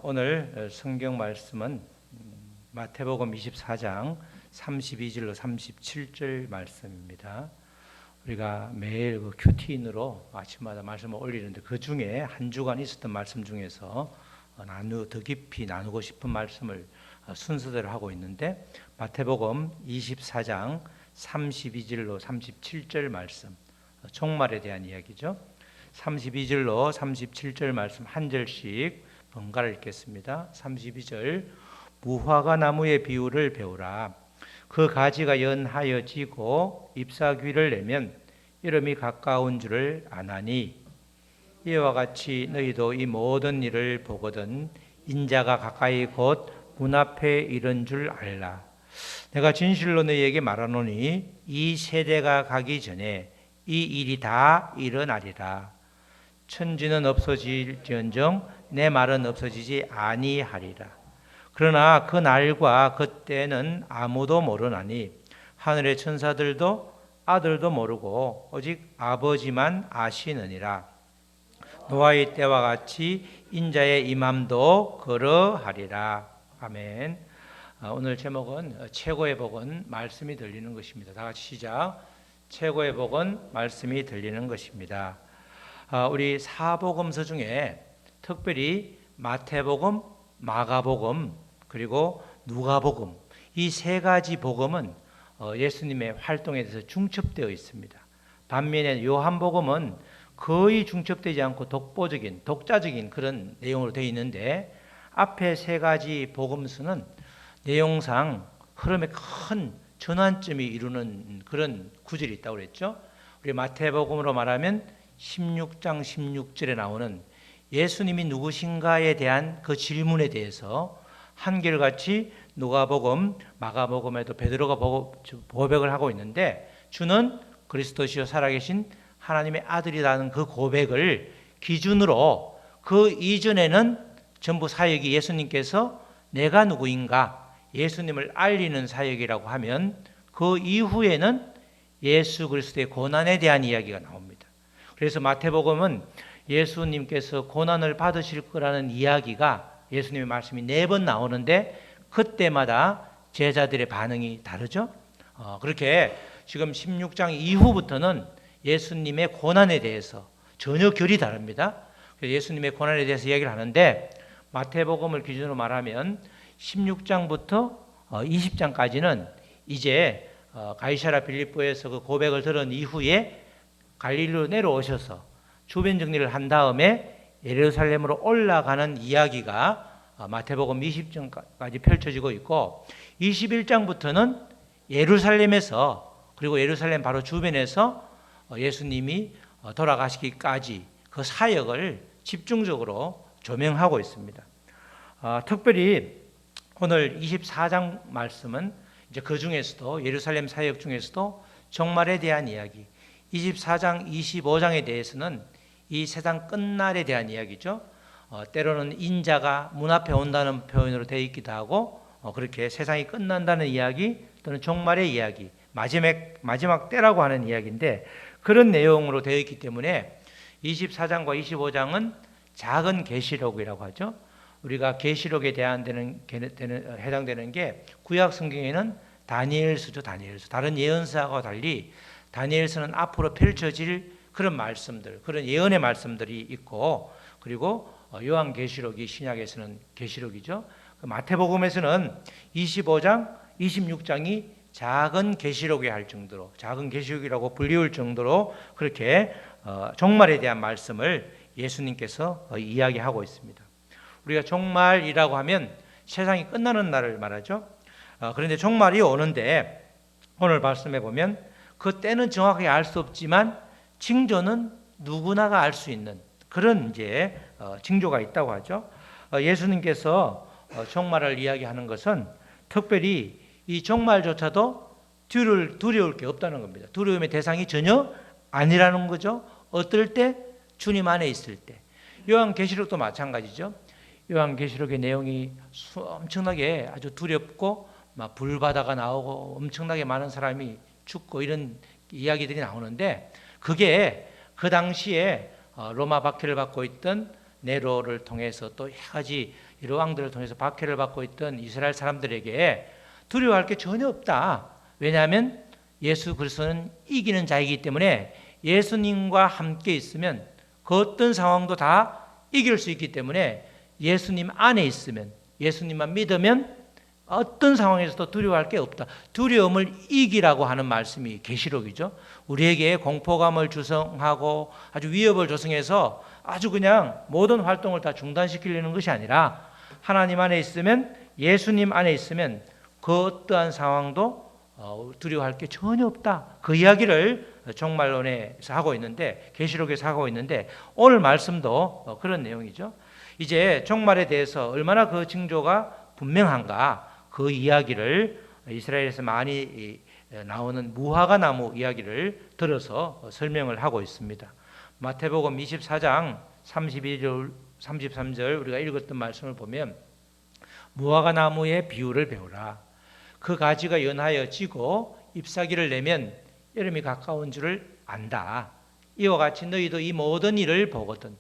오늘 성경 말씀은 마태복음 24장 32절로 37절 말씀입니다. 우리가 매일 큐티인으로 아침마다 말씀을 올리는데 그 중에 한 주간 있었던 말씀 중에서 더 깊이 나누고 싶은 말씀을 순서대로 하고 있는데 마태복음 24장 32절로 37절 말씀, 종말에 대한 이야기죠. 32절로 37절 말씀 한 절씩 번갈아 읽겠습니다. 32절, 무화과 나무의 비유를 배우라. 그 가지가 연하여 지고 잎사귀를 내면 여름이 가까운 줄을 아나니, 이와 같이 너희도 이 모든 일을 보거든 인자가 가까이 곧 문 앞에 이른 줄 알라. 내가 진실로 너희에게 말하노니 이 세대가 가기 전에 이 일이 다 일어나리라. 천지는 없어질지언정 내 말은 없어지지 아니하리라. 그러나 그 날과 그 때는 아무도 모르나니 하늘의 천사들도 아들도 모르고 오직 아버지만 아시느니라. 노아의 때와 같이 인자의 임함도 그러하리라. 아멘. 오늘 제목은 최고의 복은 말씀이 들리는 것입니다. 다 같이 시작. 최고의 복은 말씀이 들리는 것입니다. 우리 사복음서 중에 특별히 마태복음, 마가복음, 그리고 누가복음, 이 세 가지 복음은 예수님의 활동에 대해서 중첩되어 있습니다. 반면에 요한복음은 거의 중첩되지 않고 독자적인 그런 내용으로 되어 있는데, 앞에 세 가지 복음서는 내용상 흐름에 큰 전환점이 이루는 그런 구절이 있다고 그랬죠. 우리 마태복음으로 말하면 16장 16절에 나오는 예수님이 누구신가에 대한 그 질문에 대해서 한결같이 누가복음, 마가복음에도 베드로가 고백을 하고 있는데, 주는 그리스도시요 살아계신 하나님의 아들이라는 그 고백을 기준으로 그 이전에는 전부 사역이 예수님께서 내가 누구인가 예수님을 알리는 사역이라고 하면, 그 이후에는 예수 그리스도의 고난에 대한 이야기가 나옵니다. 그래서 마태복음은 예수님께서 고난을 받으실 거라는 이야기가 예수님의 말씀이 4번 나오는데 그때마다 제자들의 반응이 다르죠. 그렇게 지금 16장 이후부터는 예수님의 고난에 대해서 전혀 결이 다릅니다. 예수님의 고난에 대해서 이야기를 하는데, 마태복음을 기준으로 말하면 16장부터 20장까지는 이제 가이사랴 빌립보에서 그 고백을 들은 이후에 갈릴리로 내려오셔서 주변 정리를 한 다음에 예루살렘으로 올라가는 이야기가 마태복음 20장까지 펼쳐지고 있고, 21장부터는 예루살렘에서, 그리고 예루살렘 바로 주변에서 예수님이 돌아가시기까지 그 사역을 집중적으로 조명하고 있습니다. 특별히 오늘 24장 말씀은 이제 그 중에서도 예루살렘 사역 중에서도 종말에 대한 이야기, 24장, 25장에 대해서는 이 세상 끝날에 대한 이야기죠. 때로는 인자가 문 앞에 온다는 표현으로 되어 있기도 하고, 그렇게 세상이 끝난다는 이야기 또는 종말의 이야기, 마지막 때라고 하는 이야기인데, 그런 내용으로 되어 있기 때문에 24장과 25장은 작은 계시록이라고 하죠. 우리가 계시록에 해당되는 게 구약 성경에는 다니엘서죠. 다른 예언서와 달리 다니엘서는 앞으로 펼쳐질 그런 말씀들, 그런 예언의 말씀들이 있고, 그리고 요한계시록이 신약에서는 계시록이죠. 마태복음에서는 25장, 26장이 작은 계시록에 할 정도로, 작은 계시록이라고 불리울 정도로 그렇게 종말에 대한 말씀을 예수님께서 이야기하고 있습니다. 우리가 종말이라고 하면 세상이 끝나는 날을 말하죠. 그런데 종말이 오는데, 오늘 말씀해 보면 그 때는 정확하게 알 수 없지만 징조는 누구나가 알 수 있는 그런 이제 징조가 있다고 하죠. 예수님께서 종말을 이야기하는 것은 특별히 이 종말조차도 두려울 게 없다는 겁니다. 두려움의 대상이 전혀 아니라는 거죠. 어떨 때? 주님 안에 있을 때. 요한계시록도 마찬가지죠. 요한계시록의 내용이 엄청나게 아주 두렵고 막 불바다가 나오고 엄청나게 많은 사람이 죽고 이런 이야기들이 나오는데, 그게 그 당시에 로마 박해를 받고 있던 네로를 통해서 또 여러 가지 여러 왕들을 통해서 박해를 받고 있던 이스라엘 사람들에게 두려워할 게 전혀 없다. 왜냐하면 예수 그리스도는 이기는 자이기 때문에 예수님과 함께 있으면 그 어떤 상황도 다 이길 수 있기 때문에 예수님 안에 있으면, 예수님만 믿으면 어떤 상황에서도 두려워할 게 없다. 두려움을 이기라고 하는 말씀이 계시록이죠. 우리에게 공포감을 조성하고 아주 위협을 조성해서 아주 그냥 모든 활동을 다 중단시키려는 것이 아니라 하나님 안에 있으면, 예수님 안에 있으면 그 어떠한 상황도 두려워할 게 전혀 없다. 그 이야기를 종말론에서 하고 있는데, 계시록에서 하고 있는데, 오늘 말씀도 그런 내용이죠. 이제 종말에 대해서 얼마나 그 징조가 분명한가, 그 이야기를 이스라엘에서 많이 나오는 무화과 나무 이야기를 들어서 설명을 하고 있습니다. 마태복음 24장 32절, 33절 우리가 읽었던 말씀을 보면 무화과 나무의 비유를 배우라. 그 가지가 연하여 지고 잎사귀를 내면 여름이 가까운 줄을 안다. 이와 같이 너희도 이 모든 일을 보거든,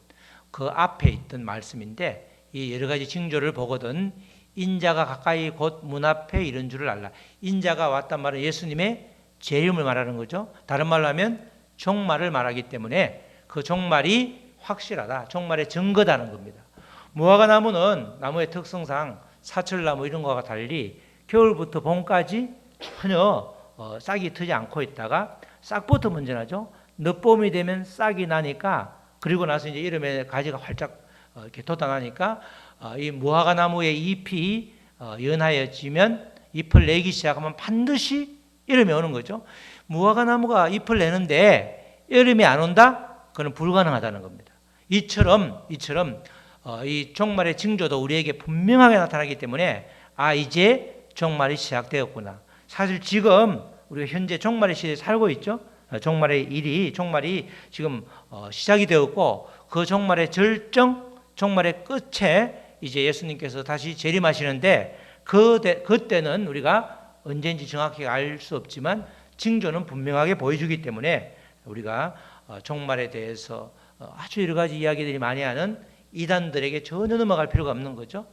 그 앞에 있던 말씀인데 이 여러 가지 징조를 보거든 인자가 가까이 곧 문 앞에 이른 줄을 알라. 인자가 왔단 말은 예수님의 재림을 말하는 거죠. 다른 말로 하면 종말을 말하기 때문에 그 종말이 확실하다, 종말의 증거다는 겁니다. 무화과 나무는 나무의 특성상 사철나무 이런 거와 달리 겨울부터 봄까지 전혀 싹이 트지 않고 있다가 싹부터 먼저 나죠. 늦봄이 되면 싹이 나니까, 그리고 나서 이제 여름에 가지가 활짝 이렇게 돋아나니까 이 무화과 나무의 잎이 연하여지면, 잎을 내기 시작하면 반드시 여름이 오는 거죠. 무화과 나무가 잎을 내는데 여름이 안 온다? 그건 불가능하다는 겁니다. 이처럼 이 종말의 징조도 우리에게 분명하게 나타나기 때문에 이제 종말이 시작되었구나. 사실 지금 우리가 현재 종말의 시대에 살고 있죠. 종말이 지금 시작이 되었고, 그 종말의 절정, 종말의 끝에 이제 예수님께서 다시 재림하시는데 그때는 우리가 언제인지 정확히 알 수 없지만 징조는 분명하게 보여주기 때문에 우리가 종말에 대해서 아주 여러 가지 이야기들이 많이 하는 이단들에게 전혀 넘어갈 필요가 없는 거죠.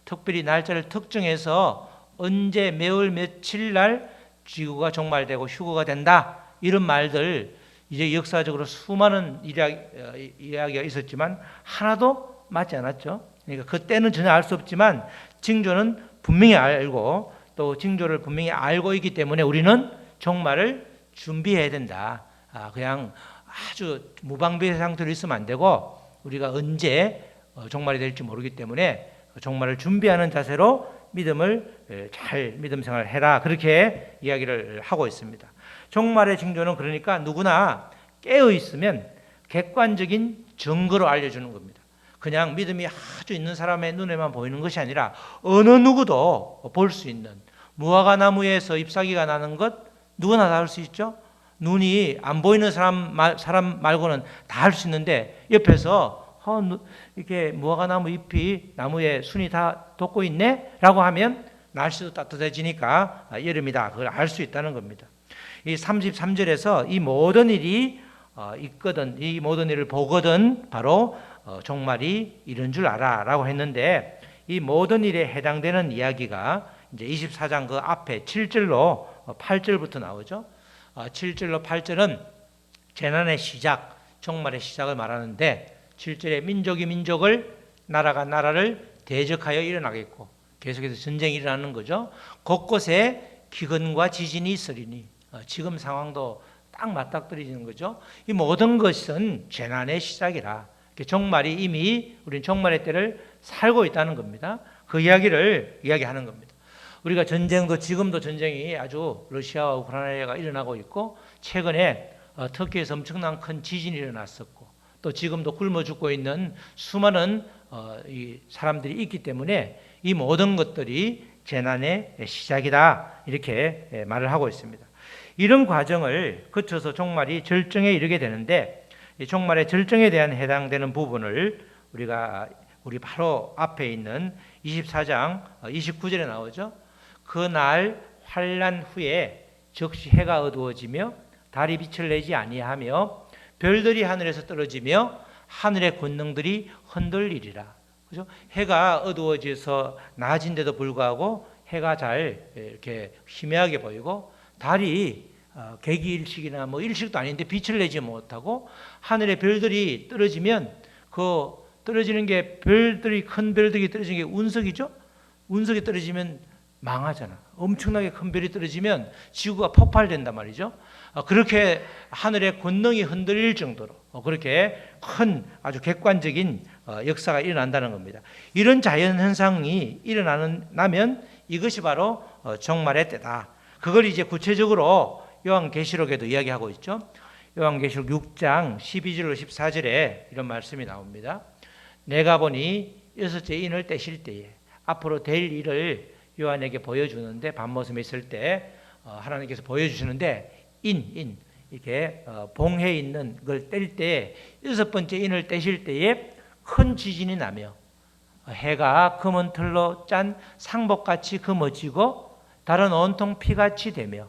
특별히 날짜를 특정해서 언제 매월 며칠 날 지구가 종말되고 휴거가 된다, 이런 말들 이제 역사적으로 수많은 이야기가 있었지만 하나도 맞지 않았죠. 그러니까 그때는 전혀 알 수 없지만 징조는 분명히 알고, 또 징조를 분명히 알고 있기 때문에 우리는 종말을 준비해야 된다. 그냥 아주 무방비 상태로 있으면 안 되고, 우리가 언제 종말이 될지 모르기 때문에 종말을 준비하는 자세로 믿음 생활을 해라, 그렇게 이야기를 하고 있습니다. 종말의 징조는 그러니까 누구나 깨어 있으면 객관적인 증거로 알려주는 겁니다. 그냥 믿음이 아주 있는 사람의 눈에만 보이는 것이 아니라 어느 누구도 볼 수 있는, 무화과 나무에서 잎사귀가 나는 것 누구나 다 할 수 있죠. 눈이 안 보이는 사람 말고는 다 할 수 있는데 옆에서 이렇게 무화과 나무 잎이 나무에 순이 다 돋고 있네 라고 하면 날씨도 따뜻해지니까 여름이다, 그걸 알 수 있다는 겁니다. 이 33절에서 이 모든 일이 있거든, 이 모든 일을 보거든 바로 종말이 이런 줄 알아 라고 했는데, 이 모든 일에 해당되는 이야기가 이제 24장 그 앞에 7절로 8절부터 나오죠. 7절로 8절은 재난의 시작, 종말의 시작을 말하는데, 7절에 민족이 민족을, 나라가 나라를 대적하여 일어나겠고, 계속해서 전쟁이 일어나는 거죠. 곳곳에 기근과 지진이 있으리니, 지금 상황도 딱 맞닥뜨리는 거죠. 이 모든 것은 재난의 시작이라, 종말이 이미 우리는 종말의 때를 살고 있다는 겁니다. 그 이야기를 이야기하는 겁니다. 우리가 전쟁도, 지금도 전쟁이 아주 러시아와 우크라이나가 일어나고 있고, 최근에 터키에서 엄청난 큰 지진이 일어났었고, 또 지금도 굶어 죽고 있는 수많은 이 사람들이 있기 때문에 이 모든 것들이 재난의 시작이다, 이렇게 말을 하고 있습니다. 이런 과정을 거쳐서 종말이 절정에 이르게 되는데, 이 종말의 절정에 대한 해당되는 부분을 우리 바로 앞에 있는 24장 29절에 나오죠. 그날 환난 후에 즉시 해가 어두워지며 달이 빛을 내지 아니하며 별들이 하늘에서 떨어지며 하늘의 권능들이 흔들리리라. 그죠? 해가 어두워져서 낮인데도 불구하고 해가 잘 이렇게 희미하게 보이고, 달이 개기일식이나 뭐 일식도 아닌데 빛을 내지 못하고, 하늘의 별들이 떨어지면 그 떨어지는 게 별들이, 큰 별들이 떨어지는 게 운석이죠. 운석이 떨어지면 망하잖아. 엄청나게 큰 별이 떨어지면 지구가 폭발된단 말이죠. 그렇게 하늘의 권능이 흔들릴 정도로 그렇게 큰 아주 객관적인 역사가 일어난다는 겁니다. 이런 자연 현상이 일어나면 이것이 바로 종말의 때다. 그걸 이제 구체적으로 요한계시록에도 이야기하고 있죠. 요한계시록 6장 12절로 14절에 이런 말씀이 나옵니다. 내가 보니 여섯째 인을 떼실 때에 앞으로 될 일을 요한에게 보여주는데, 밤모습에 있을 때 하나님께서 보여주시는데, 이렇게 봉해 있는 걸 뗄 때, 여섯 번째 인을 떼실 때에 큰 지진이 나며 해가 검은 털로 짠 상복같이 검어지고 달은 온통 피같이 되며,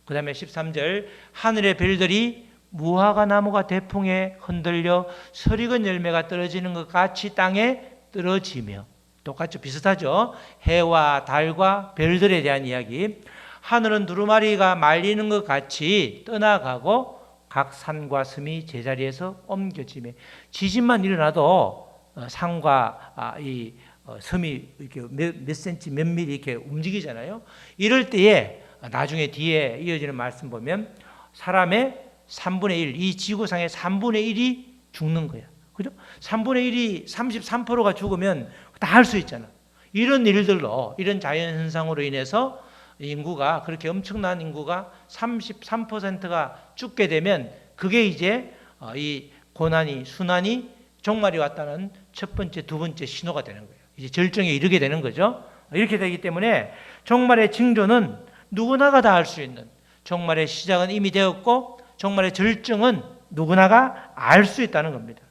그 다음에 13절 하늘의 별들이 무화과 나무가 대풍에 흔들려 설익은 열매가 떨어지는 것 같이 땅에 떨어지며, 똑같죠. 비슷하죠. 해와 달과 별들에 대한 이야기. 하늘은 두루마리가 말리는 것 같이 떠나가고 각 산과 섬이 제자리에서 옮겨지며, 지진만 일어나도 산과 이 섬이 이렇게 몇 센치 몇 밀리 이렇게 움직이잖아요. 이럴 때에 나중에 뒤에 이어지는 말씀 보면 사람의 3분의 1, 이 지구상의 3분의 1이 죽는 거야. 그죠? 3분의 1이 33%가 죽으면 다 할 수 있잖아. 이런 일들로, 이런 자연현상으로 인해서 인구가, 그렇게 엄청난 인구가 33%가 죽게 되면 그게 이제 이 고난이, 순환이, 종말이 왔다는 첫 번째, 두 번째 신호가 되는 거예요. 이제 절정에 이르게 되는 거죠. 이렇게 되기 때문에 종말의 징조는 누구나가 다 알 수 있는, 종말의 시작은 이미 되었고 종말의 절정은 누구나가 알 수 있다는 겁니다.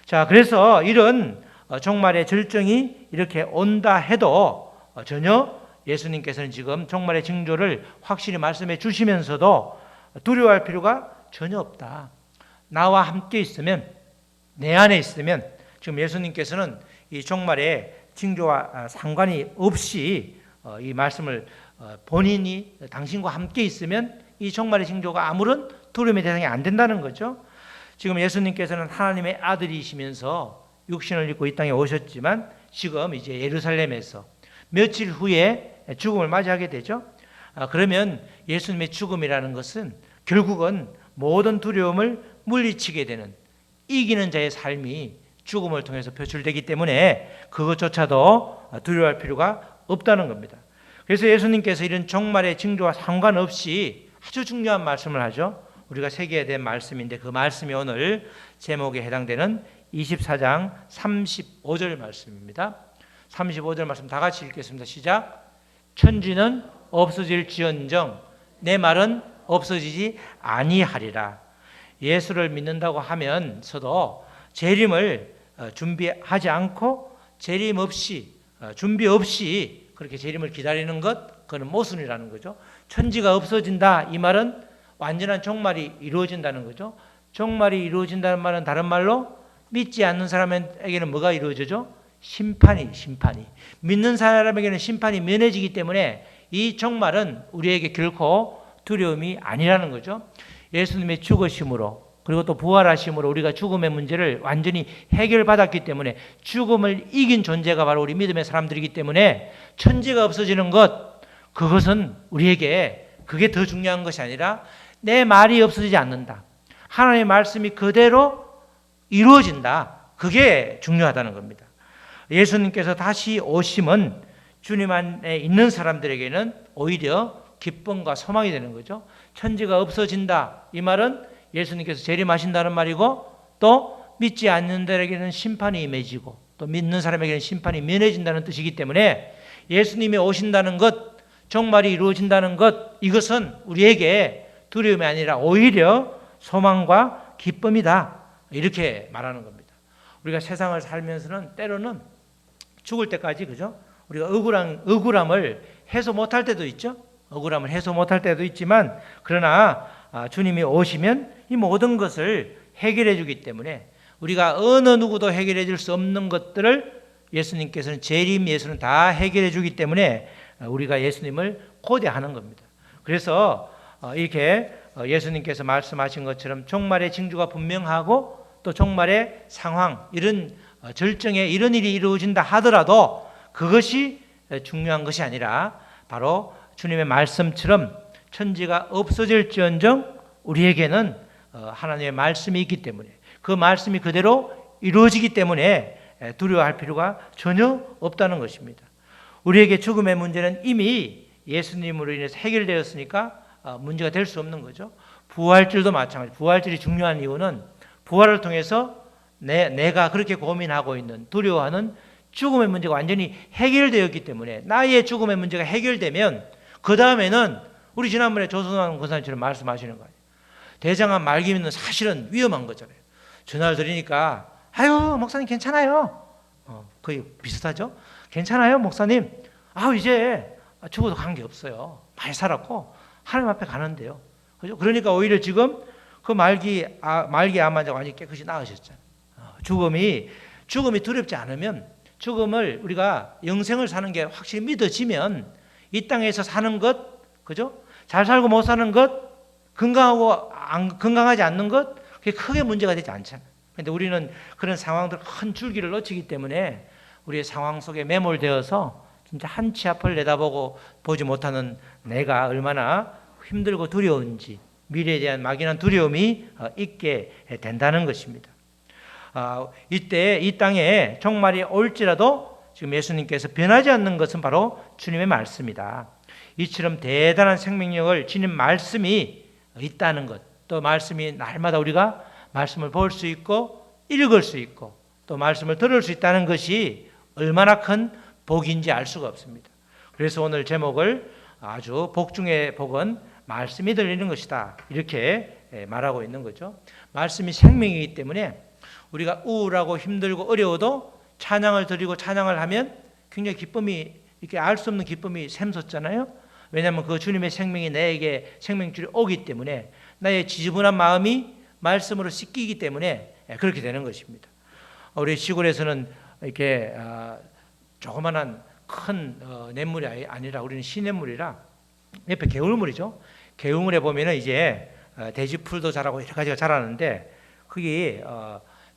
자, 그래서 이런 종말의 절정이 이렇게 온다 해도 전혀 예수님께서는 지금 종말의 징조를 확실히 말씀해 주시면서도 두려워할 필요가 전혀 없다. 나와 함께 있으면, 내 안에 있으면, 지금 예수님께서는 이 종말의 징조와 상관이 없이 이 말씀을 본인이 당신과 함께 있으면 이 종말의 징조가 아무런 두려움의 대상이 안 된다는 거죠. 지금 예수님께서는 하나님의 아들이시면서 육신을 입고 이 땅에 오셨지만 지금 이제 예루살렘에서 며칠 후에 죽음을 맞이하게 되죠. 그러면 예수님의 죽음이라는 것은 결국은 모든 두려움을 물리치게 되는, 이기는 자의 삶이 죽음을 통해서 표출되기 때문에 그것조차도 두려워할 필요가 없다는 겁니다. 그래서 예수님께서 이런 종말의 징조와 상관없이 아주 중요한 말씀을 하죠. 우리가 새겨야 될 말씀인데, 그 말씀이 오늘 제목에 해당되는 24장 35절 말씀입니다. 35절 말씀 다 같이 읽겠습니다. 시작. 천지는 없어질지언정 내 말은 없어지지 아니하리라. 예수를 믿는다고 하면서도 재림을 준비하지 않고 재림 없이, 준비 없이 그렇게 재림을 기다리는 것, 그건 모순이라는 거죠. 천지가 없어진다, 이 말은 완전한 종말이 이루어진다는 거죠. 종말이 이루어진다는 말은 다른 말로 믿지 않는 사람에게는 뭐가 이루어지죠? 심판이. 믿는 사람에게는 심판이 면해지기 때문에 이 종말은 우리에게 결코 두려움이 아니라는 거죠. 예수님의 죽으심으로, 그리고 또 부활하심으로 우리가 죽음의 문제를 완전히 해결받았기 때문에, 죽음을 이긴 존재가 바로 우리 믿음의 사람들이기 때문에 천지가 없어지는 것, 그것은 우리에게 그게 더 중요한 것이 아니라 내 말이 없어지지 않는다, 하나님의 말씀이 그대로 이루어진다, 그게 중요하다는 겁니다. 예수님께서 다시 오심은 주님 안에 있는 사람들에게는 오히려 기쁨과 소망이 되는 거죠. 천지가 없어진다, 이 말은 예수님께서 재림하신다는 말이고, 또 믿지 않는 자에게는 심판이 임해지고 또 믿는 사람에게는 심판이 면해진다는 뜻이기 때문에 예수님이 오신다는 것, 종말이 이루어진다는 것, 이것은 우리에게 두려움이 아니라 오히려 소망과 기쁨이다, 이렇게 말하는 겁니다. 우리가 세상을 살면서는 때로는 죽을 때까지, 그죠? 우리가 억울함을 해소 못할 때도 있죠. 억울함을 해소 못할 때도 있지만, 그러나 주님이 오시면 이 모든 것을 해결해 주기 때문에 우리가 어느 누구도 해결해 줄 수 없는 것들을 예수님께서는 재림 예수는 다 해결해 주기 때문에 우리가 예수님을 고대하는 겁니다. 그래서 이렇게 예수님께서 말씀하신 것처럼 종말의 징조가 분명하고 또 종말의 상황, 이런 절정에 이런 일이 이루어진다 하더라도 그것이 중요한 것이 아니라 바로 주님의 말씀처럼 천지가 없어질지언정 우리에게는 하나님의 말씀이 있기 때문에 그 말씀이 그대로 이루어지기 때문에 두려워할 필요가 전혀 없다는 것입니다. 우리에게 죽음의 문제는 이미 예수님으로 인해서 해결되었으니까 문제가 될 수 없는 거죠. 부활절도 마찬가지. 부활절이 중요한 이유는 부활을 통해서 내가 그렇게 고민하고 있는 두려워하는 죽음의 문제가 완전히 해결되었기 때문에 나의 죽음의 문제가 해결되면 그 다음에는 우리 지난번에 조선왕 권사님처럼 말씀하시는 거예요. 대장암 말기는 사실은 위험한 거잖아요. 전화를 드리니까 아유 목사님 괜찮아요. 거의 비슷하죠. 괜찮아요 목사님. 이제 죽어도 관계없어요. 많이 살았고 하나님 앞에 가는데요. 그죠? 그러니까 오히려 지금 그 말기 암 환자가 완전히 깨끗이 나으셨잖아요. 죽음이 두렵지 않으면 죽음을 우리가 영생을 사는 게 확실히 믿어지면 이 땅에서 사는 것, 그죠? 잘 살고 못 사는 것, 건강하지 않는 것, 그게 크게 문제가 되지 않잖아요. 그런데 우리는 그런 상황들 큰 줄기를 놓치기 때문에 우리의 상황 속에 매몰되어서 진짜 한치 앞을 내다보고 보지 못하는 내가 얼마나 힘들고 두려운지 미래에 대한 막연한 두려움이 있게 된다는 것입니다. 이때 이 땅에 종말이 올지라도 지금 예수님께서 변하지 않는 것은 바로 주님의 말씀이다. 이처럼 대단한 생명력을 지닌 말씀이 있다는 것, 또 말씀이 날마다 우리가 말씀을 볼 수 있고 읽을 수 있고 또 말씀을 들을 수 있다는 것이 얼마나 큰 복인지 알 수가 없습니다. 그래서 오늘 제목을 아주 복 중의 복은 말씀이 들리는 것이다, 이렇게 말하고 있는 거죠. 말씀이 생명이기 때문에 우리가 우울하고 힘들고 어려워도 찬양을 드리고 찬양을 하면 굉장히 기쁨이, 이렇게 알 수 없는 기쁨이 샘솟잖아요. 왜냐하면 그 주님의 생명이 나에게 생명줄이 오기 때문에 나의 지저분한 마음이 말씀으로 씻기기 때문에 그렇게 되는 것입니다. 우리 시골에서는 이렇게 조그만한 큰 냇물이 아니라 우리는 시냇물이라 옆에 개울물이죠. 개울물에 보면은 이제 돼지풀도 자라고 여러 가지가 자라는데 그게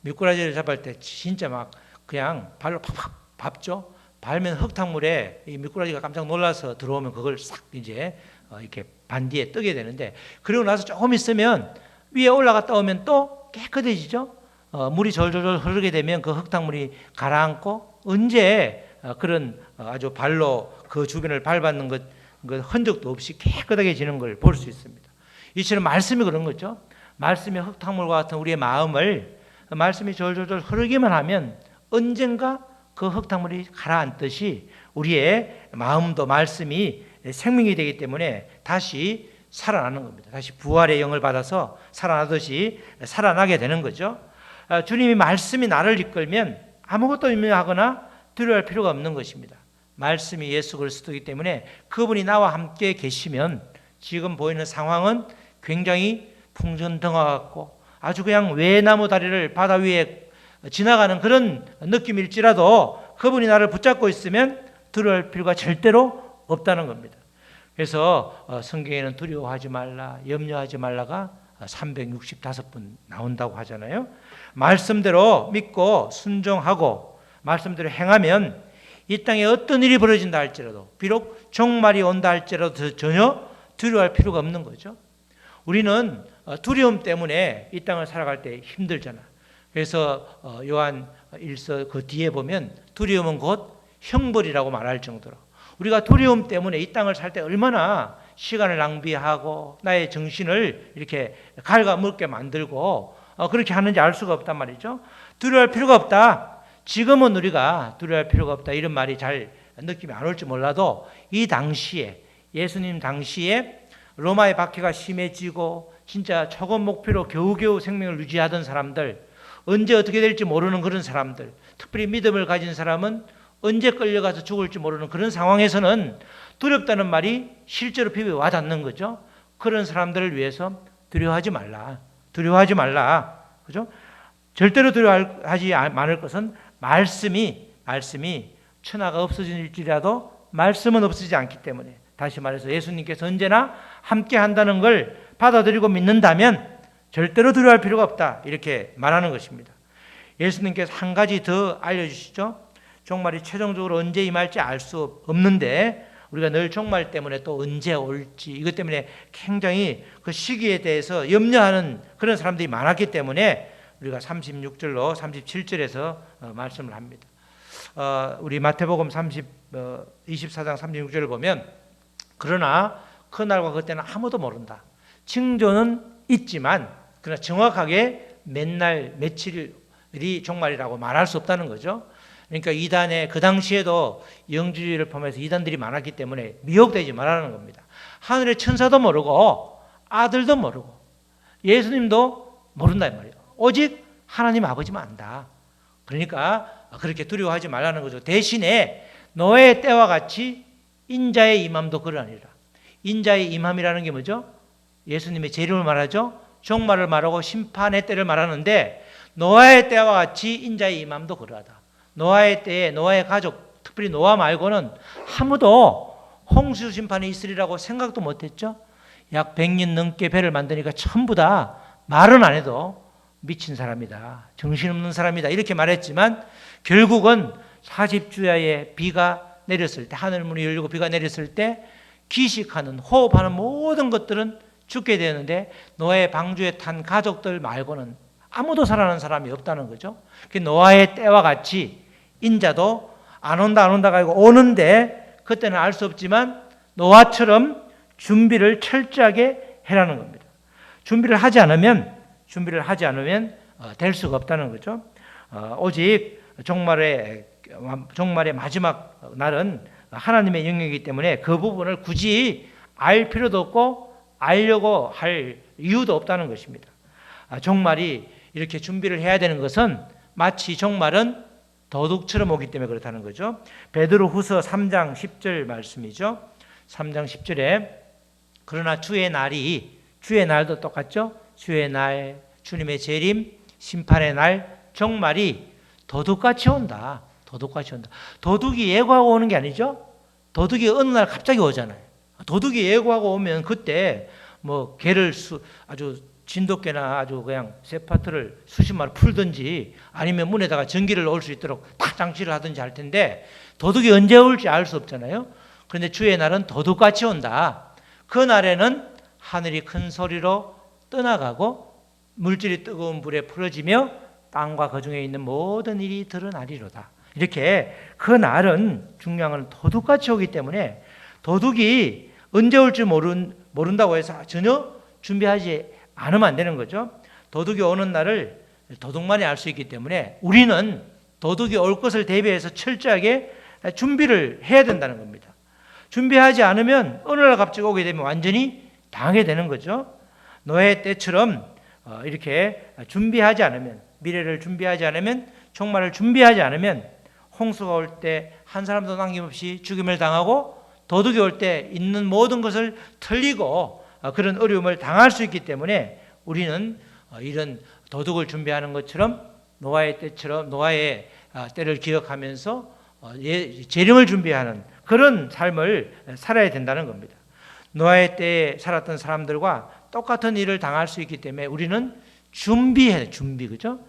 미꾸라지를 잡을 때 진짜 막 그냥 발로 팍팍 밟죠. 발면 흙탕물에 이 미꾸라지가 깜짝 놀라서 들어오면 그걸 싹 이제 이렇게 반디에 뜨게 되는데, 그리고 나서 조금 있으면 위에 올라갔다 오면 또 깨끗해지죠. 물이 절절절 흐르게 되면 그 흙탕물이 가라앉고 언제 그런 아주 발로 그 주변을 밟았는 것 흔적도 없이 깨끗하게 걸 볼 수 있습니다. 이처럼 말씀이 그런 거죠. 말씀이 흙탕물과 같은 우리의 마음을 말씀이 절절절 흐르기만 하면 언젠가 그 흙탕물이 가라앉듯이 우리의 마음도 말씀이 생명이 되기 때문에 다시 살아나는 겁니다. 다시 부활의 영을 받아서 살아나듯이 살아나게 되는 거죠. 주님이 말씀이 나를 이끌면 아무것도 의미하거나 두려워할 필요가 없는 것입니다. 말씀이 예수 그리스도이기 때문에 그분이 나와 함께 계시면 지금 보이는 상황은 굉장히 풍전등화 같고 아주 그냥 외나무 다리를 바다 위에 지나가는 그런 느낌일지라도 그분이 나를 붙잡고 있으면 두려워할 필요가 절대로 없다는 겁니다. 그래서 성경에는 두려워하지 말라, 염려하지 말라가 365번 나온다고 하잖아요. 말씀대로 믿고 순종하고 말씀대로 행하면 이 땅에 어떤 일이 벌어진다 할지라도, 비록 종말이 온다 할지라도 전혀 두려워할 필요가 없는 거죠. 우리는 두려움 때문에 이 땅을 살아갈 때 힘들잖아. 그래서 요한 1서 그 뒤에 보면 두려움은 곧 형벌이라고 말할 정도로 우리가 두려움 때문에 이 땅을 살 때 얼마나 시간을 낭비하고 나의 정신을 이렇게 갉아먹게 만들고 그렇게 하는지 알 수가 없단 말이죠. 두려워할 필요가 없다. 지금은 우리가 두려워할 필요가 없다, 이런 말이 잘 느낌이 안 올지 몰라도 이 당시에, 예수님 당시에 로마의 박해가 심해지고 진짜 초건 목표로 겨우겨우 생명을 유지하던 사람들, 언제 어떻게 될지 모르는 그런 사람들, 특별히 믿음을 가진 사람은 언제 끌려가서 죽을지 모르는 그런 상황에서는 두렵다는 말이 실제로 피부에 와닿는 거죠. 그런 사람들을 위해서 두려워하지 말라. 두려워하지 말라. 그죠? 절대로 두려워하지 말을 것은 말씀이 천하가 없어질지라도 말씀은 없어지지 않기 때문에, 다시 말해서 예수님께서 언제나 함께 한다는 걸 받아들이고 믿는다면 절대로 두려워할 필요가 없다, 이렇게 말하는 것입니다. 예수님께서 한 가지 더 알려주시죠. 종말이 최종적으로 언제 임할지 알 수 없는데 우리가 늘 종말 때문에 또 언제 올지, 이것 때문에 굉장히 그 시기에 대해서 염려하는 그런 사람들이 많았기 때문에 우리가 36절로 37절에서 말씀을 합니다. 우리 마태복음 24장 36절을 보면, 그러나 그날과 그때는 아무도 모른다. 징조는 있지만 그러나 정확하게 몇 날 며칠이 종말이라고 말할 수 없다는 거죠. 그러니까 이단에 그 당시에도 영주주의를 포함해서 이단들이 많았기 때문에 미혹되지 말라는 겁니다. 하늘의 천사도 모르고 아들도 모르고 예수님도 모른다 이 말이에요. 오직 하나님 아버지만 안다. 그러니까 그렇게 두려워하지 말라는 거죠. 대신에 노아의 때와 같이 인자의 임함도 그러하니라. 인자의 임함이라는 게 뭐죠? 예수님의 재림을 말하죠. 종말을 말하고 심판의 때를 말하는데, 노아의 때와 같이 인자의 임함도 그러하다. 노아의 때에 노아의 가족, 특별히 노아 말고는 아무도 홍수 심판이 있으리라고 생각도 못했죠. 약 100년 넘게 배를 만드니까 전부 다 말은 안 해도 미친 사람이다, 정신없는 사람이다, 이렇게 말했지만 결국은 40주야에 비가 내렸을 때, 하늘문이 열리고 비가 내렸을 때 기식하는, 호흡하는 모든 것들은 죽게 되었는데 노아의 방주에 탄 가족들 말고는 아무도 살아난 사람이 없다는 거죠. 노아의 때와 같이 인자도 안 온다가 아니고 오는데 그때는 알 수 없지만 노아처럼 준비를 철저하게 해라는 겁니다. 준비를 하지 않으면 될 수가 없다는 거죠. 오직 종말의 마지막 날은 하나님의 영역이기 때문에 그 부분을 굳이 알 필요도 없고 알려고 할 이유도 없다는 것입니다. 종말이 이렇게 준비를 해야 되는 것은 마치 종말은 도둑처럼 오기 때문에 그렇다는 거죠. 베드로후서 3장 10절 말씀이죠. 3장 10절에 그러나 주의 날도 똑같죠. 주의 날, 주님의 재림, 심판의 날, 종말이 도둑같이 온다. 도둑이 예고하고 오는 게 아니죠. 도둑이 어느 날 갑자기 오잖아요. 도둑이 예고하고 오면 그때 뭐 개를 아주 진돗개나 아주 그냥 세파트를 수십 마리 풀든지 아니면 문에다가 전기를 넣을 수 있도록 딱 장치를 하든지 할 텐데, 도둑이 언제 올지 알 수 없잖아요. 그런데 주의 날은 도둑같이 온다. 그 날에는 하늘이 큰 소리로 떠나가고 물질이 뜨거운 불에 풀어지며 땅과 그 중에 있는 모든 일이 드러나리로다. 이렇게 그 날은, 중요한 건 도둑같이 오기 때문에 도둑이 언제 올지 모른다고 해서 전혀 준비하지 않으면 안 되는 거죠. 도둑이 오는 날을 도둑만이 알 수 있기 때문에 우리는 도둑이 올 것을 대비해서 철저하게 준비를 해야 된다는 겁니다. 준비하지 않으면 어느 날 갑자기 오게 되면 완전히 당하게 되는 거죠. 노예 때처럼 이렇게 준비하지 않으면, 미래를 준비하지 않으면, 종말을 준비하지 않으면 홍수가 올 때 한 사람도 남김없이 죽임을 당하고 도둑이 올 때 있는 모든 것을 털리고 그런 어려움을 당할 수 있기 때문에 우리는 이런 도둑을 준비하는 것처럼 노아의 때를 기억하면서 재림을 준비하는 그런 삶을 살아야 된다는 겁니다. 노아의 때에 살았던 사람들과 똑같은 일을 당할 수 있기 때문에 우리는 그죠?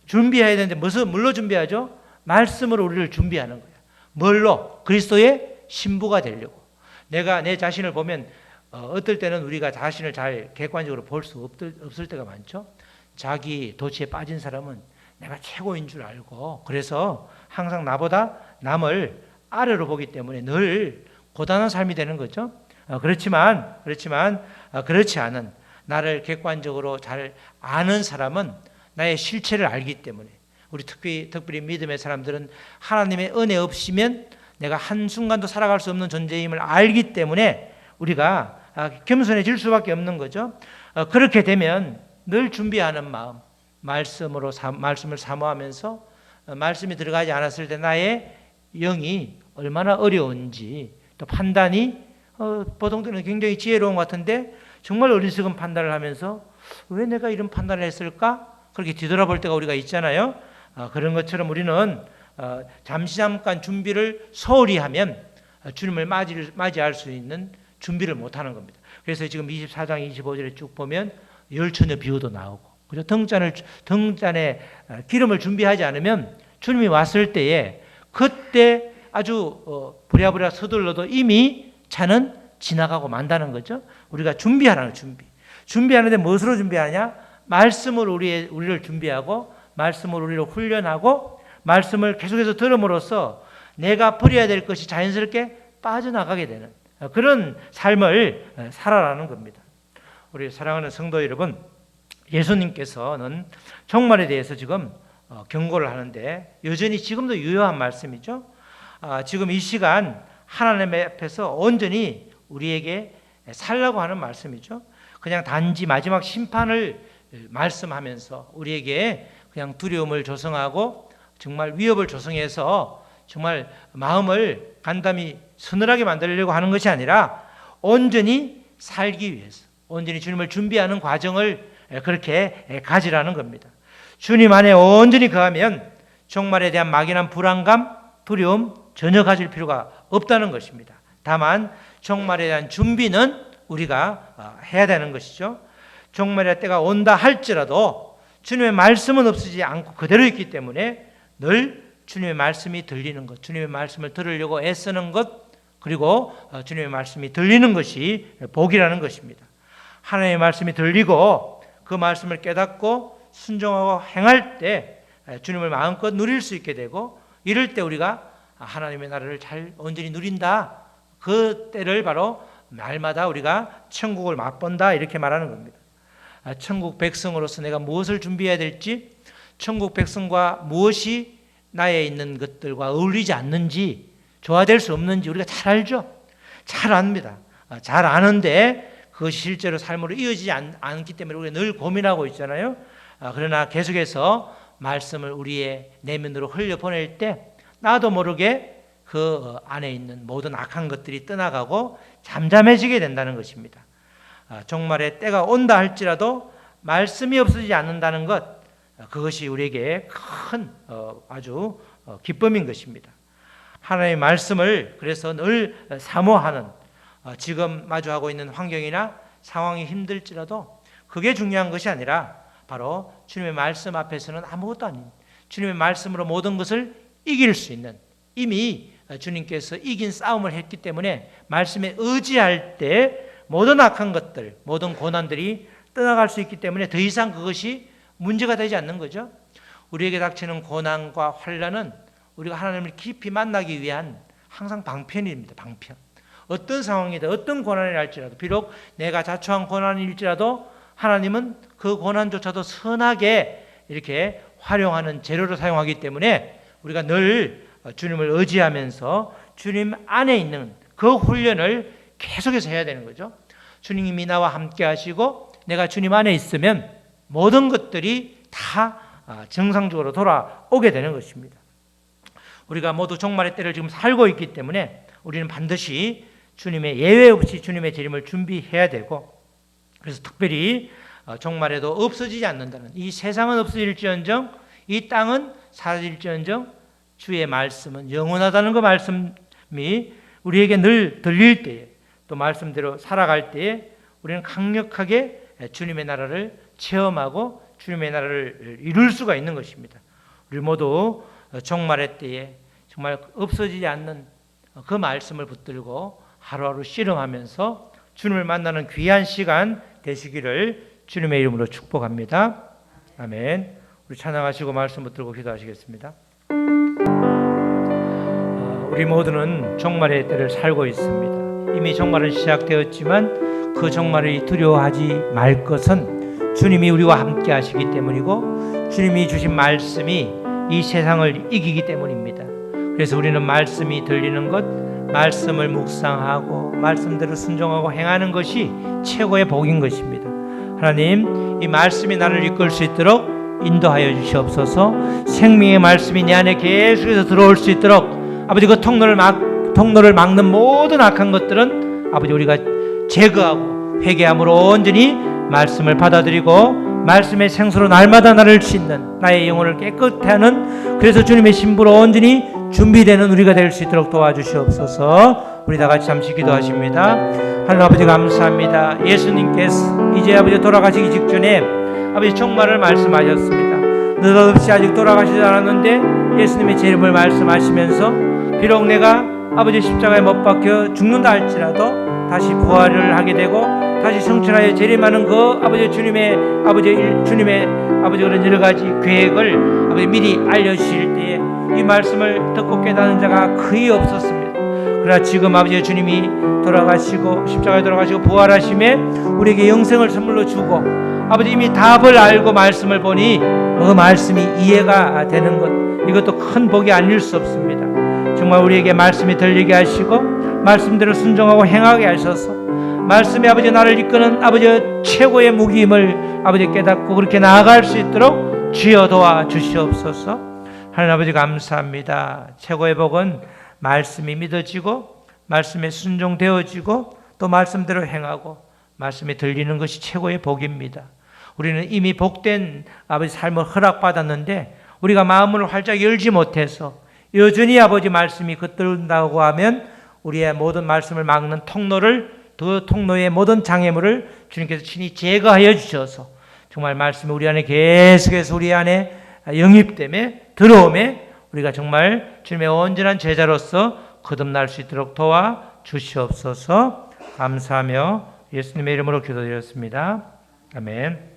준비해야 되는데 뭘로 준비하죠? 말씀으로 우리를 준비하는 거예요. 뭘로? 그리스도의 신부가 되려고. 내가 내 자신을 보면 어떨 때는 우리가 자신을 잘 객관적으로 볼 수 없을 때가 많죠. 자기 도취에 빠진 사람은 내가 최고인 줄 알고, 그래서 항상 나보다 남을 아래로 보기 때문에 늘 고단한 삶이 되는 거죠. 그렇지만 그렇지 않은, 나를 객관적으로 잘 아는 사람은 나의 실체를 알기 때문에, 우리 특별히 믿음의 사람들은 하나님의 은혜 없이면 내가 한순간도 살아갈 수 없는 존재임을 알기 때문에 우리가 겸손해질 수밖에 없는 거죠. 그렇게 되면 늘 준비하는 마음, 말씀을 사모하면서 말씀이 들어가지 않았을 때 나의 영이 얼마나 어려운지, 또 판단이 보통 때는 굉장히 지혜로운 것 같은데 정말 어리석은 판단을 하면서 왜 내가 이런 판단을 했을까 그렇게 뒤돌아볼 때가 우리가 있잖아요. 그런 것처럼 우리는 잠깐 준비를 소홀히 하면 주님을 맞이할 수 있는 준비를 못하는 겁니다. 그래서 지금 24장 25절에 쭉 보면 열처녀 비유도 나오고, 그죠? 등잔에 기름을 준비하지 않으면 주님이 왔을 때에 그때 아주 부랴부랴 서둘러도 이미 차는 지나가고 만다는 거죠. 우리가 준비하라는 준비하는데 무엇으로 준비하냐? 말씀으로 우리를 준비하고, 말씀으로 우리를 훈련하고, 말씀을 계속해서 들음으로써 내가 버려야 될 것이 자연스럽게 빠져나가게 되는 그런 삶을 살아라는 겁니다. 우리 사랑하는 성도 여러분, 예수님께서는 종말에 대해서 지금 경고를 하는데 여전히 지금도 유효한 말씀이죠. 지금 이 시간 하나님 앞에서 온전히 우리에게 살라고 하는 말씀이죠. 그냥 단지 마지막 심판을 말씀하면서 우리에게 그냥 두려움을 조성하고 정말 위협을 조성해서 정말 마음을 간담이 서늘하게 만들려고 하는 것이 아니라 온전히 살기 위해서, 온전히 주님을 준비하는 과정을 그렇게 가지라는 겁니다. 주님 안에 온전히 거하면 종말에 대한 막연한 불안감, 두려움 전혀 가질 필요가 없다는 것입니다. 다만 종말에 대한 준비는 우리가 해야 되는 것이죠. 종말의 때가 온다 할지라도 주님의 말씀은 없어지지 않고 그대로 있기 때문에 늘 주님의 말씀이 들리는 것, 주님의 말씀을 들으려고 애쓰는 것, 그리고 주님의 말씀이 들리는 것이 복이라는 것입니다. 하나님의 말씀이 들리고 그 말씀을 깨닫고 순종하고 행할 때 주님을 마음껏 누릴 수 있게 되고, 이럴 때 우리가 하나님의 나라를 잘 온전히 누린다, 그 때를 바로 날마다 우리가 천국을 맛본다, 이렇게 말하는 겁니다. 천국 백성으로서 내가 무엇을 준비해야 될지, 천국 백성과 무엇이 나에 있는 것들과 어울리지 않는지, 조화될 수 없는지 우리가 잘 알죠. 잘 압니다. 잘 아는데 그것이 실제로 삶으로 이어지지 않기 때문에 우리가 늘 고민하고 있잖아요. 그러나 계속해서 말씀을 우리의 내면으로 흘려보낼 때 나도 모르게 그 안에 있는 모든 악한 것들이 떠나가고 잠잠해지게 된다는 것입니다. 종말의 때가 온다 할지라도 말씀이 없어지지 않는다는 것, 그것이 우리에게 큰 아주 기쁨인 것입니다. 하나님의 말씀을 그래서 늘 사모하는, 지금 마주하고 있는 환경이나 상황이 힘들지라도 그게 중요한 것이 아니라 바로 주님의 말씀 앞에서는 아무것도 아닌, 주님의 말씀으로 모든 것을 이길 수 있는, 이미 주님께서 이긴 싸움을 했기 때문에 말씀에 의지할 때 모든 악한 것들, 모든 고난들이 떠나갈 수 있기 때문에 더 이상 그것이 문제가 되지 않는 거죠. 우리에게 닥치는 고난과 환난은 우리가 하나님을 깊이 만나기 위한 항상 방편입니다. 방편. 어떤 상황이든 어떤 고난이 할지라도, 비록 내가 자초한 고난일지라도 하나님은 그 고난조차도 선하게 이렇게 활용하는 재료로 사용하기 때문에 우리가 늘 주님을 의지하면서 주님 안에 있는 그 훈련을 계속해서 해야 되는 거죠. 주님이 나와 함께 하시고 내가 주님 안에 있으면 모든 것들이 다 정상적으로 돌아오게 되는 것입니다. 우리가 모두 종말의 때를 지금 살고 있기 때문에 우리는 반드시 주님의 예외 없이 주님의 재림을 준비해야 되고, 그래서 특별히 종말에도 없어지지 않는다는, 이 세상은 없어질지언정 이 땅은 사라질지언정 주의 말씀은 영원하다는 그 말씀이 우리에게 늘 들릴 때에, 또 말씀대로 살아갈 때에 우리는 강력하게 주님의 나라를 체험하고 주님의 나라를 이룰 수가 있는 것입니다. 우리 모두 종말의 때에 정말 없어지지 않는 그 말씀을 붙들고 하루하루 씨름하면서 주님을 만나는 귀한 시간 되시기를 주님의 이름으로 축복합니다. 아멘. 우리 찬양하시고 말씀 붙들고 기도하시겠습니다. 우리 모두는 종말의 때를 살고 있습니다. 이미 종말은 시작되었지만 그 종말을 두려워하지 말 것은 주님이 우리와 함께 하시기 때문이고 주님이 주신 말씀이 이 세상을 이기기 때문입니다. 그래서 우리는 말씀이 들리는 것, 말씀을 묵상하고 말씀대로 순종하고 행하는 것이 최고의 복인 것입니다. 하나님, 이 말씀이 나를 이끌 수 있도록 인도하여 주시옵소서. 생명의 말씀이 내 안에 계속해서 들어올 수 있도록 아버지, 그 통로를 막는 모든 악한 것들은 아버지 우리가 제거하고 회개함으로 온전히 말씀을 받아들이고 말씀의 생수로 날마다 나를 씻는 나의 영혼을 깨끗게 하는 그래서 주님의 신부로 온전히 준비되는 우리가 될 수 있도록 도와주시옵소서. 우리 다 같이 잠시 기도하십니다. 하나님 아버지 감사합니다. 예수님께서 이제 아버지 돌아가시기 직전에 아버지 종말을 말씀하셨습니다. 느닷없이 아직 돌아가시지 않았는데 예수님의 제 이름을 말씀하시면서 비록 내가 아버지 십자가에 못 박혀 죽는다 할지라도 다시 부활을 하게 되고 다시 성천하여 재림하는 그 아버지 주님의 그런 여러 가지 계획을 아버지 미리 알려주실 때에 이 말씀을 듣고 깨닫는 자가 거의 없었습니다. 그러나 지금 아버지 주님이 돌아가시고 십자가에 돌아가시고 부활하심에 우리에게 영생을 선물로 주고 아버지 이미 답을 알고 말씀을 보니 그 말씀이 이해가 되는 것 이것도 큰 복이 아닐 수 없습니다. 정말 우리에게 말씀이 들리게 하시고 말씀대로 순종하고 행하게 하셔서 말씀이 아버지 나를 이끄는 아버지 최고의 무기임을 아버지 깨닫고 그렇게 나아갈 수 있도록 주여 도와 주시옵소서. 하나님 아버지 감사합니다. 최고의 복은 말씀이 믿어지고 말씀에 순종되어지고 또 말씀대로 행하고 말씀이 들리는 것이 최고의 복입니다. 우리는 이미 복된 아버지 삶을 허락받았는데 우리가 마음을 활짝 열지 못해서 여전히 아버지 말씀이 겉들다고 하면 우리의 모든 말씀을 막는 그 통로의 모든 장애물을 주님께서 친히 제거하여 주셔서 정말 말씀이 우리 안에 계속해서 우리 안에 영입됨에 들어옴에 우리가 정말 주님의 온전한 제자로서 거듭날 수 있도록 도와 주시옵소서. 감사하며 예수님의 이름으로 기도드렸습니다. 아멘.